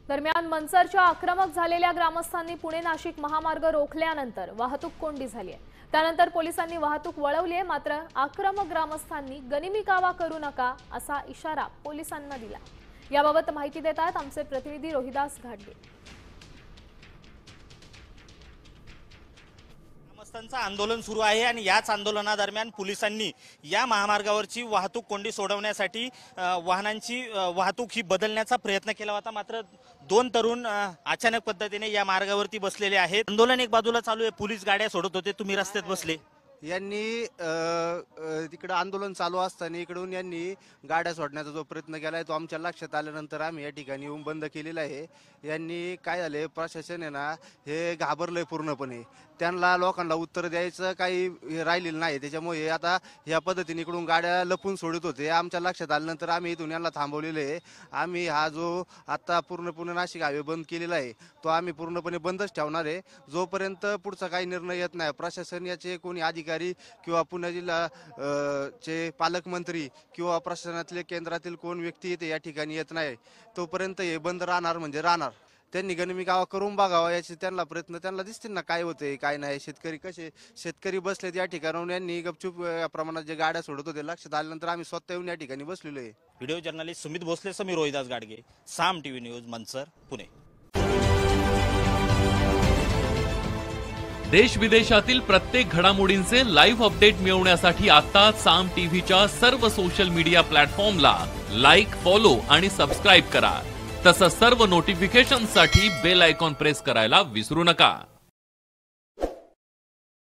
दरम्यान मनसरच्या आक्रमक झालेल्या ग्रामस्थांनी पुणे नाशिक महामार्ग रोखल्यानंतर वाहतूक कोंडी झाली आहे। त्यानंतर पोलिसांनी वाहतूक वळवली आहे, मात्र आक्रमक ग्रामस्थांनी गनिमी कावा करू नका असा इशारा पोलिसांना दिला। याबाबत माहिती देत आहेत आमचे प्रतिनिधी रोहिदास घाटगे। ग्रामस्थांचं आंदोलन सुरू आहे आणि याच आंदोलनादरम्यान पोलिसांनी या महामार्गावरची वाहतूक कोंडी सोडवण्यासाठी वाहनांची वाहतूक ही बदलण्याचा प्रयत्न केला होता, मात्र दोन तरुण अचानक पद्धतीने या मार्गावरती बसलेले आहेत। आंदोलन एक बाजूला चालू आहे, पोलीस गाड्या सोडत होते, तुम्ही रस्त्यात बसले। यांनी तिकडे आंदोलन चालू असताना इकडून यांनी गाड्या सोडण्याचा जो प्रयत्न केलाय तो आमच्या लक्षात आल्यानंतर आम्ही या ठिकाणी येऊन बंद केलेला आहे। यांनी काय झाले, प्रशासन आहे ना हे घाबरलंय पूर्णपणे, त्यांना लोकांना उत्तर द्यायचं काही राहिलेलं नाही, त्याच्यामुळे आता या पद्धतीने इकडून गाड्या लपून सोडत होते। आमच्या लक्षात आल्यानंतर आम्ही इथून यांना थांबवलेलं आहे। आम्ही हा जो आता पूर्णपणे नाशिक हायवे बंद केलेला आहे तो आम्ही पूर्णपणे बंदच ठेवणार आहे जोपर्यंत पुढचा काही निर्णय येत नाही। प्रशासन याचे कोणी अधिकारी किंवा पुणे जिल्हा चे पालकमंत्री किंवा प्रशासनातले केंद्रातील कोण व्यक्ती येते या ठिकाणी येत नाही तोपर्यंत हे बंद राहणार म्हणजे राहणार। त्यांनी गनिमी कावा करून बघावा याचे त्यांना प्रयत्न, त्यांना दिसतील ना काय होते काय नाही। शेतकरी बसलेत या ठिकाणाहून, यांनी गपचूप या प्रमाणात जे गाड्या सोडत होते लक्षात आल्यानंतर आम्ही स्वतः येऊन या ठिकाणी बसलेलो आहे। व्हिडिओ जर्नलिस्ट सुमित भोसले समीर रोहिदास गाडगे, साम टीव्ही न्यूज, मनसर, पुणे। देश विदेशातील प्रत्येक घडामोडींचे लाईव्ह अपडेट मिळवण्यासाठी आता साम टीव्हीच्या सर्व सोशल मीडिया प्लॅटफॉर्मला लाईक, फॉलो आणि सबस्क्राईब करा। तसंच सर्व नोटिफिकेशनसाठी बेल आयकॉन प्रेस करायला विसरू नका।